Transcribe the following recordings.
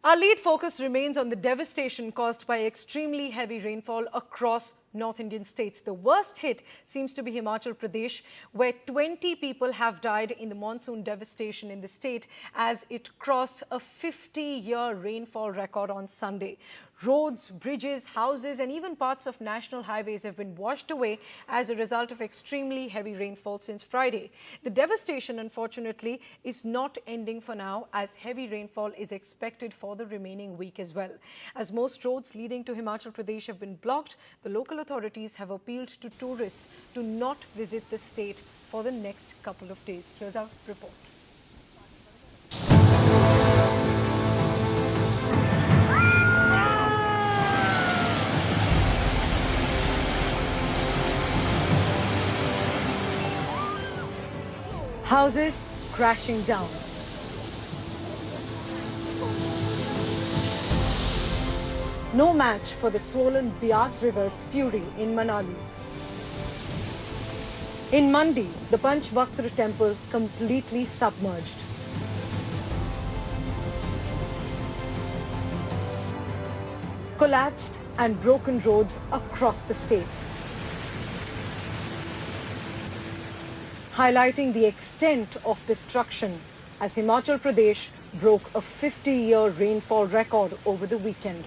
Our lead focus remains on the devastation caused by extremely heavy rainfall across North Indian states. The worst hit seems to be Himachal Pradesh, where 20 people have died in the monsoon devastation in the state as it crossed a 50-year rainfall record on Sunday. Roads, bridges, houses and even parts of national highways have been washed away as a result of extremely heavy rainfall since Friday. The devastation, unfortunately, is not ending for now, as heavy rainfall is expected for the remaining week as well. As most roads leading to Himachal Pradesh have been blocked, the local authorities have appealed to tourists to not visit the state for the next couple of days. Here's our report. Houses crashing down. No match for the swollen Beas River's fury in Manali. In Mandi, the Panchvaktra temple completely submerged. Collapsed and broken roads across the state, highlighting the extent of destruction as Himachal Pradesh broke a 50-year rainfall record over the weekend.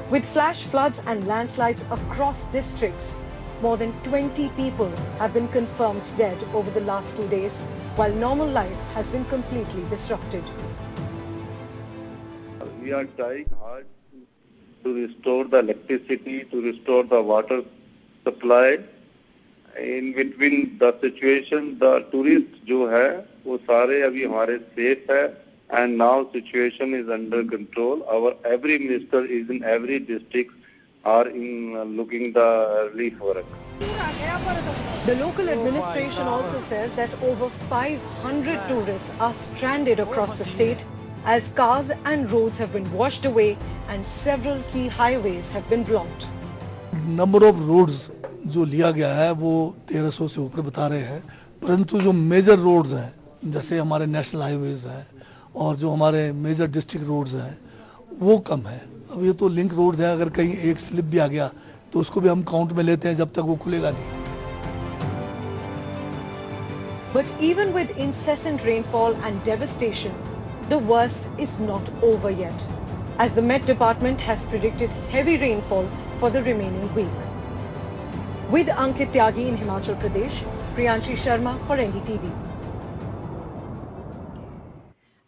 With flash floods and landslides across districts, more than 20 people have been confirmed dead over the last 2 days, while normal life has been completely disrupted. We are trying hard to restore the electricity, to restore the water supply. In between the situation, the tourists जो है वो सारे अभी हमारे safe है, and now situation is under control. Our every minister is in every district are in looking the relief work. The local administration also says that over 500 tourists are stranded across the state as cars and roads have been washed away and several key highways have been blocked. Number of roads जो लिया गया है वो 1300 से ऊपर बता रहे हैं, परंतु जो मेजर रोड्स हैं जैसे हमारे नेशनल हाईवेज हैं और जो हमारे मेजर डिस्ट्रिक्ट रोड्स हैं वो कम है. अब ये तो लिंक रोड्स हैं, अगर कहीं एक स्लिप भी आ गया तो उसको भी हम काउंट में लेते हैं जब तक वो खुलेगा नहीं. But even with incessant rainfall and devastation, the worst is not over yet, as the Met Department has predicted heavy rainfall for the remaining week. With Ankit Tyagi in Himachal Pradesh, Priyanshi Sharma for NDTV.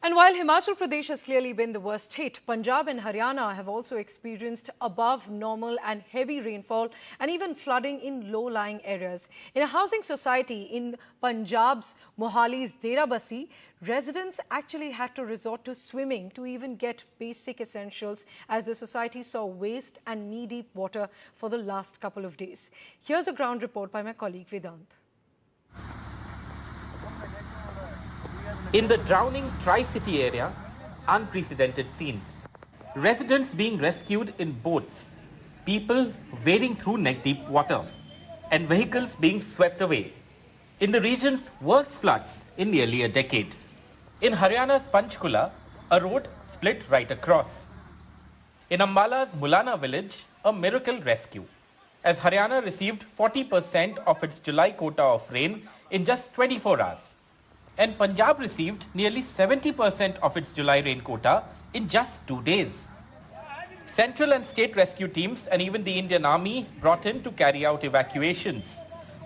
And while Himachal Pradesh has clearly been the worst hit, Punjab and Haryana have also experienced above normal and heavy rainfall and even flooding in low-lying areas. In a housing society in Punjab's Mohali's Dera Bassi, residents actually had to resort to swimming to even get basic essentials as the society saw waste and knee-deep water for the last couple of days. Here's a ground report by my colleague Vedant. In the drowning Tri-City area, unprecedented scenes. Residents being rescued in boats, people wading through neck-deep water, and vehicles being swept away. In the region's worst floods in nearly a decade. In Haryana's Panchkula, a road split right across. In Ambala's Mulana village, a miracle rescue, as Haryana received 40% of its July quota of rain in just 24 hours. And Punjab received nearly 70% of its July rain quota in just 2 days. Central and state rescue teams and even the Indian Army brought in to carry out evacuations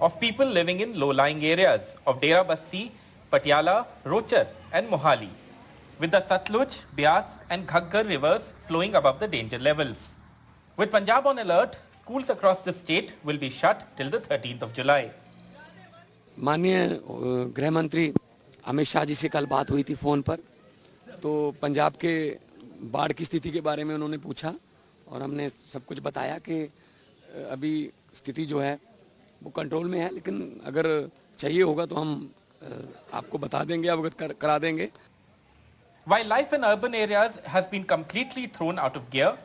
of people living in low-lying areas of Dera Bassi, Patiala, Rochar and Mohali, with the Satluj, Beas and Ghaggar rivers flowing above the danger levels. With Punjab on alert, schools across the state will be shut till the 13th of July. माननीय गृह मंत्री अमित शाह जी से कल बात हुई थी phone पर, तो पंजाब के बाढ़ की स्थिति के बारे में उन्होंने पूछा और हमने सब कुछ बताया कि अभी स्थिति जो है वो कंट्रोल में है, लेकिन अगर चाहिए होगा तो हम आपको बता देंगे, अवगत करा देंगे. While life in urban areas has been completely thrown out of gear,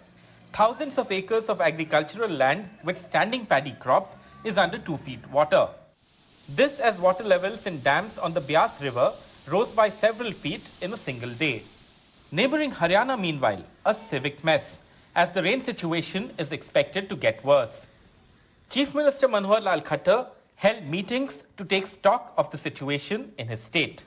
thousands of acres of agricultural land with standing paddy crop is under 2 feet water. This as water levels in dams on the Beas River rose by several feet in a single day. Neighbouring Haryana, meanwhile, a civic mess, as the rain situation is expected to get worse. Chief Minister Manohar Lal Khattar held meetings to take stock of the situation in his state.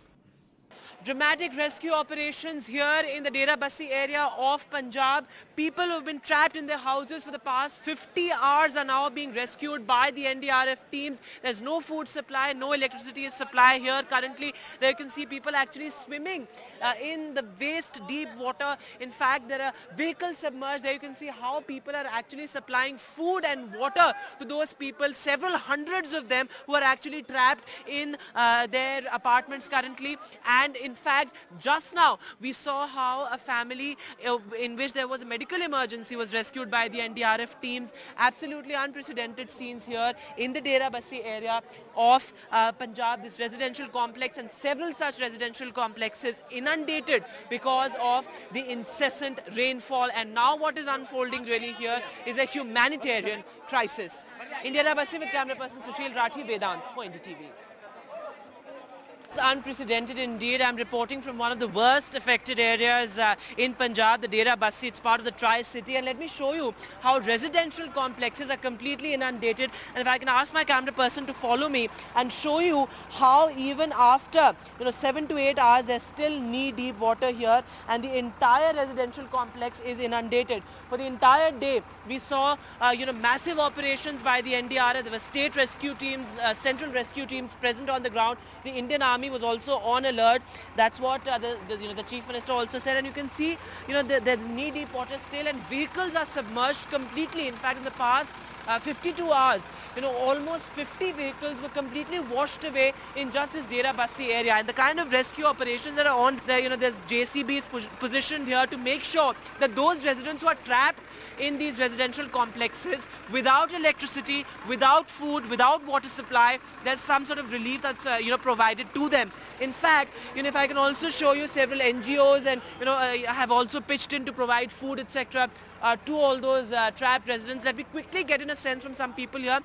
Dramatic rescue operations here in the Dera Bassi area of Punjab. People who have been trapped in their houses for the past 50 hours are now being rescued by the NDRF teams. There's no food supply, no electricity supply here currently. There you can see people actually swimming in the waist deep water. In fact, there are vehicles submerged. There you can see how people are actually supplying food and water to those people, several hundreds of them who are actually trapped in their apartments currently. And in fact, just now we saw how a family in which there was a medical emergency was rescued by the NDRF teams. Absolutely unprecedented scenes here in the Dera Bassi area of Punjab, this residential complex, and several such residential complexes inundated because of the incessant rainfall. And now what is unfolding really here is a humanitarian crisis. In Dera Bassi with camera person Sushil Rathi, Vedant for NDTV. It's unprecedented indeed. I'm reporting from one of the worst affected areas in Punjab, the Dera Bassi. It's part of the Tri-City, and let me show you how residential complexes are completely inundated. And if I can ask my camera person to follow me and show you how even after 7 to 8 hours there's still knee-deep water here, and the entire residential complex is inundated. For the entire day, we saw massive operations by the NDRF. There were state rescue teams, central rescue teams present on the ground. The Indian Army was also on alert. That's what the Chief Minister also said. And you can see, there's knee-deep water still, and vehicles are submerged completely. In fact, in the past 52 hours, almost 50 vehicles were completely washed away in just this Dera Bassi area. And the kind of rescue operations that are on there, there's JCBs positioned here to make sure that those residents who are trapped in these residential complexes without electricity, without food, without water supply, there's some sort of relief that's provided to them. In fact, if I can also show you, several NGOs and have also pitched in to provide food, etc. To all those trapped residents. Let me quickly get in a sense from some people here.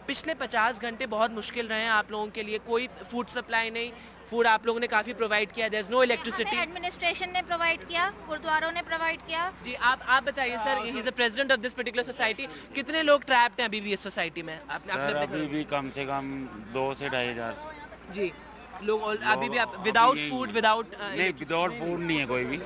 पिछले 50 घंटे बहुत मुश्किल रहे हैं आप लोगों के लिए. कोई फूड सप्लाई नहीं. फूड आप लोगों ने काफी प्रोवाइड किया. There is no electricity. Administration ने प्रोवाइड किया, गुरुद्वारों ने प्रोवाइड किया. जी आप बताइए sir, he is the president of this particular society. कितने लोग ट्रैप्ड हैं अभी भी इस सोसाइटी में? अभी भी कम से कम 2 से 2,500 जी लोग अभी भी विदाउट फूड, विदाउट नहीं, विदाउट फूड नहीं है कोई भी.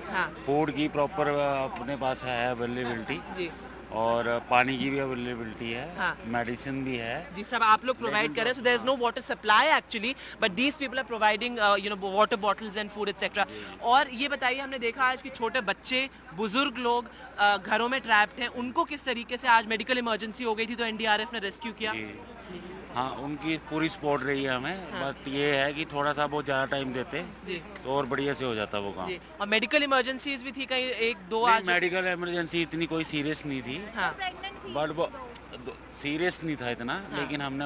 फूड की प्रॉपर अपने पास है अवेलेबिलिटी जी, और पानी की भी अवेलेबिलिटी है, मेडिसिन भी है जी. सब आप लोग प्रोवाइड कर रहे हैं. So there is no water supply actually, but these people are providing water bottles and food etcetera. और ये बताइए, हमने देखा आज कि छोटे बच्चे, बुजुर्ग लोग घरों में ट्रैप्ड हैं. उनको किस तरीके से, आज मेडिकल इमरजेंसी हो गई थी तो एनडीआरएफ ने रेस्क्यू किया. हाँ, उनकी पूरी सपोर्ट रही है हमें. बट ये है कि थोड़ा सा बहुत ज़्यादा टाइम देते तो और बढ़िया से हो जाता वो काम. और मेडिकल इमरजेंसीज भी थी कहीं 1-2 आज. मेडिकल इमरजेंसी इतनी कोई सीरियस नहीं थी, बट वो सीरियस नहीं था इतना. लेकिन हमने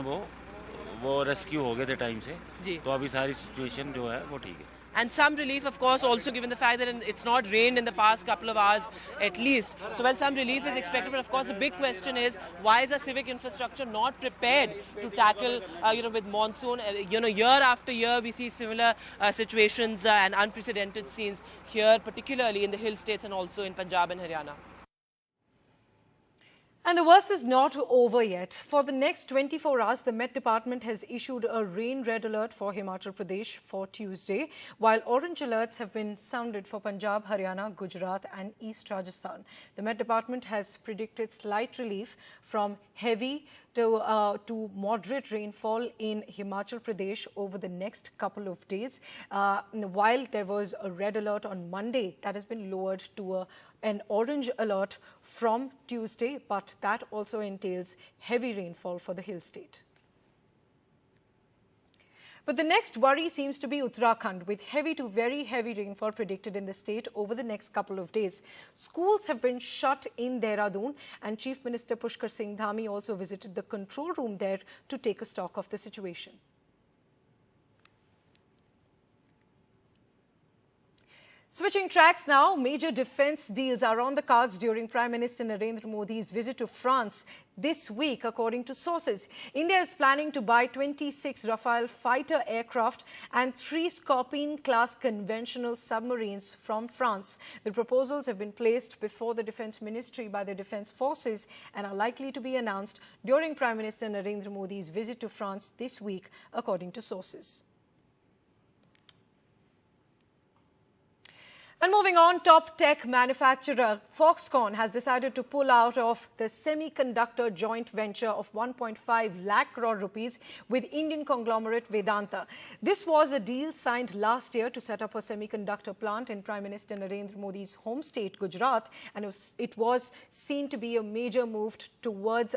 वो रेस्क्यू हो गए थे टाइम से, तो अभी सारी सिचुएशन जो है वो ठीक है. And some relief, of course, also given the fact that it's not rained in the past couple of hours at least. So, well, some relief is expected, but of course, the big question is, why is our civic infrastructure not prepared to tackle, with monsoon? Year after year, we see similar situations and unprecedented scenes here, particularly in the hill states and also in Punjab and Haryana. And the worst is not over yet. For the next 24 hours, the Met Department has issued a rain red alert for Himachal Pradesh for Tuesday, while orange alerts have been sounded for Punjab, Haryana, Gujarat and East Rajasthan. The Met Department has predicted slight relief from heavy to moderate rainfall in Himachal Pradesh over the next couple of days. While there was a red alert on Monday, that has been lowered to an orange alert from Tuesday, but that also entails heavy rainfall for the hill state. But the next worry seems to be Uttarakhand, with heavy to very heavy rainfall predicted in the state over the next couple of days. Schools have been shut in Dehradun, and Chief Minister Pushkar Singh Dhami also visited the control room there to take a stock of the situation. Switching tracks now, major defense deals are on the cards during Prime Minister Narendra Modi's visit to France this week, according to sources. India is planning to buy 26 Rafale fighter aircraft and 3 Scorpene-class conventional submarines from France. The proposals have been placed before the Defence Ministry by the Defence Forces and are likely to be announced during Prime Minister Narendra Modi's visit to France this week, according to sources. And moving on, top tech manufacturer Foxconn has decided to pull out of the semiconductor joint venture of 1.5 lakh crore rupees with Indian conglomerate Vedanta. This was a deal signed last year to set up a semiconductor plant in Prime Minister Narendra Modi's home state, Gujarat, and it was seen to be a major move towards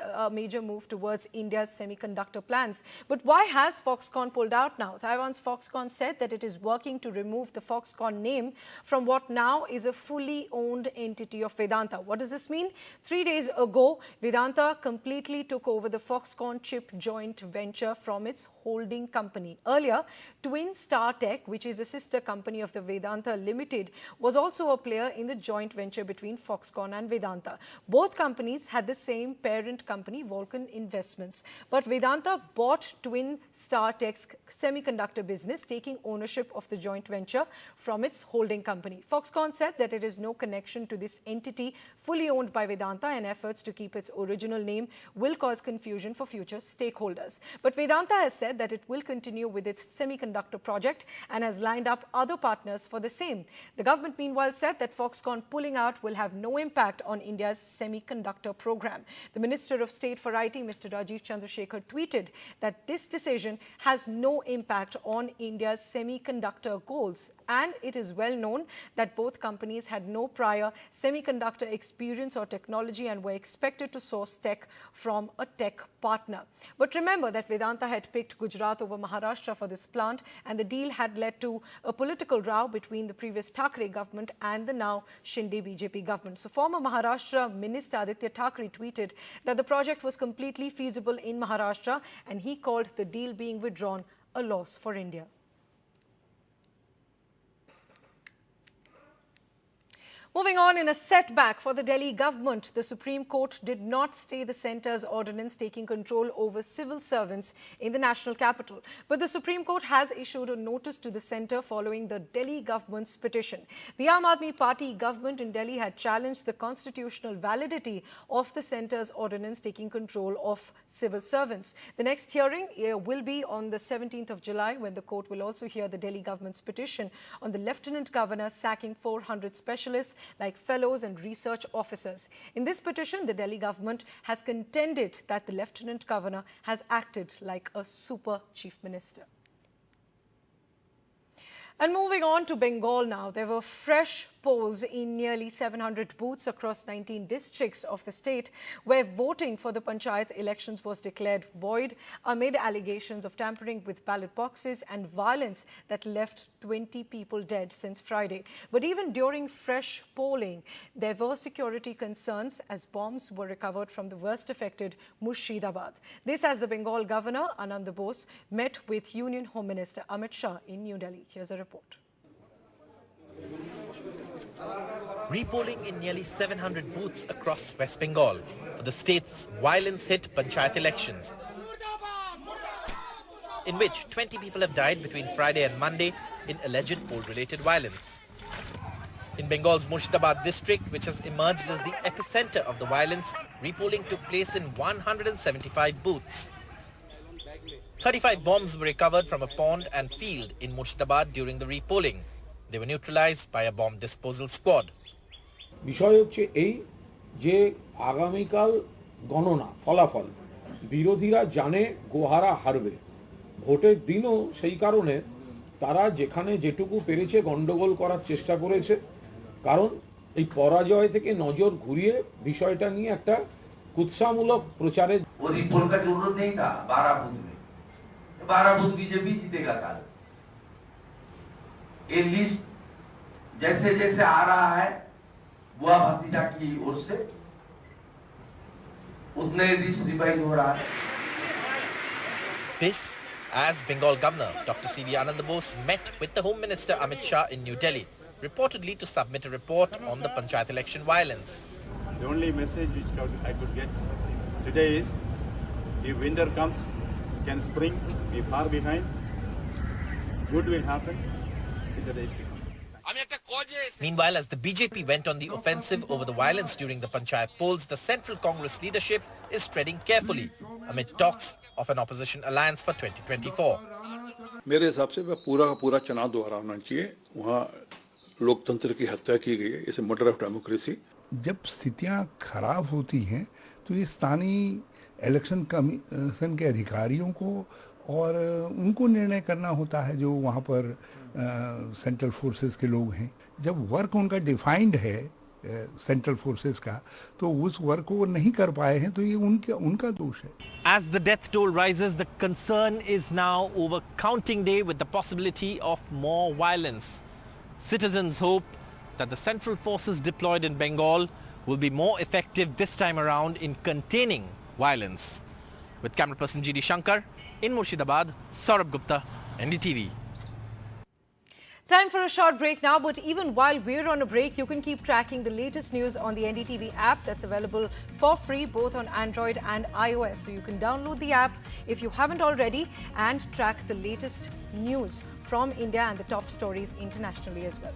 India's semiconductor plans. But why has Foxconn pulled out now? Taiwan's Foxconn said that it is working to remove the Foxconn name from what now is a fully owned entity of Vedanta. What does this mean? 3 days ago, Vedanta completely took over the Foxconn chip joint venture from its holding company. Earlier, Twin Star Tech, which is a sister company of the Vedanta Limited, was also a player in the joint venture between Foxconn and Vedanta. Both companies had the same parent company, Vulcan Investments. But Vedanta bought Twin Star Tech's semiconductor business, taking ownership of the joint venture from its holding company. Foxconn said that it has no connection to this entity fully owned by Vedanta, and efforts to keep its original name will cause confusion for future stakeholders. But Vedanta has said that it will continue with its semiconductor project and has lined up other partners for the same. The government, meanwhile, said that Foxconn pulling out will have no impact on India's semiconductor program. The Minister of State for IT, Mr. Rajiv Chandrasekhar, tweeted that this decision has no impact on India's semiconductor goals. And it is well known that both companies had no prior semiconductor experience or technology and were expected to source tech from a tech partner. But remember that Vedanta had picked Gujarat over Maharashtra for this plant, and the deal had led to a political row between the previous Thackeray government and the now Shinde BJP government. So former Maharashtra Minister Aditya Thackeray tweeted that the project was completely feasible in Maharashtra, and he called the deal being withdrawn a loss for India. Moving on, in a setback for the Delhi government, the Supreme Court did not stay the centre's ordinance taking control over civil servants in the national capital. But the Supreme Court has issued a notice to the centre following the Delhi government's petition. The Aam Aadmi Party government in Delhi had challenged the constitutional validity of the centre's ordinance taking control of civil servants. The next hearing will be on the 17th of July, when the court will also hear the Delhi government's petition on the Lieutenant Governor sacking 400 specialists like fellows and research officers. In this petition, the Delhi government has contended that the Lieutenant Governor has acted like a super chief minister. And moving on to Bengal now, there were fresh polls in nearly 700 booths across 19 districts of the state, where voting for the panchayat elections was declared void amid allegations of tampering with ballot boxes and violence that left 20 people dead since Friday. But even during fresh polling, there were security concerns as bombs were recovered from the worst affected Murshidabad. This as the Bengal Governor, Anand Bose, met with Union Home Minister Amit Shah in New Delhi. Here's a report. Repolling in nearly 700 booths across West Bengal for the state's violence-hit panchayat elections, in which 20 people have died between Friday and Monday in alleged poll-related violence. In Bengal's Murshidabad district, which has emerged as the epicenter of the violence, repolling took place in 175 booths. 35 bombs were recovered from a pond and field in Murshidabad during the repolling. They were neutralized by a bomb disposal squad. বিষয় হচ্ছে এই যে আগামীকাল গণনা ফলাফল বিরোধীরা জানে গোহারা হারবে ভোটের দিনও সেই কারণে তারা যেখানে যেটুকু পেরেছে গন্ডগোল করার চেষ্টা করেছে কারণ এই পরাজয় থেকে নজর ঘুরিয়ে বিষয়টা নিয়ে একটা কুৎসামূলক প্রচারে वो रिपोर्ट का जरूरत नहीं था 12 बूथ में 12 बूथ बीजेपी जीतेगा कल ये लिस्ट जैसे जैसे आ रहा है बुआ भतीजा की ओर से उतने लिस्ट रिवाइज हो रहा है. This as Bengal Governor Dr. C.V. Anand Bose met with the Home Minister Amit Shah in New Delhi. reportedly to submit a report on the panchayat election violence. The only message which I could get today is, if winter comes, can spring be far behind? Good will happen in the days to come. Meanwhile, as the BJP went on the offensive over the violence during the panchayat polls, the Central Congress leadership is treading carefully amid talks of an opposition alliance for 2024. मेरे हिसाब से वह पूरा का पूरा चुनाव दोबारा होना चाहिए. वहाँ लोकतंत्र की हत्या की गई है. इसे मर्डर ऑफ डेमोक्रेसी. जब स्थितियां खराब होती हैं तो ये स्थानीय इलेक्शन कमीशन के अधिकारियों को और उनको निर्णय करना होता है जो वहाँ पर सेंट्रल फोर्सेस के लोग हैं. जब वर्क उनका डिफाइंड है सेंट्रल फोर्सेस का, तो उस वर्क को वो नहीं कर पाए हैं, तो ये उनका दोष है. As the death toll rises, the concern is now over counting day with the possibility of more violence. Citizens hope that the central forces deployed in Bengal will be more effective this time around in containing violence. With camera person GD Shankar in Murshidabad, Saurabh Gupta, NDTV. Time for a short break now, but even while we're on a break, you can keep tracking the latest news on the NDTV app that's available for free both on Android and iOS. So you can download the app if you haven't already and track the latest news from India and the top stories internationally as well.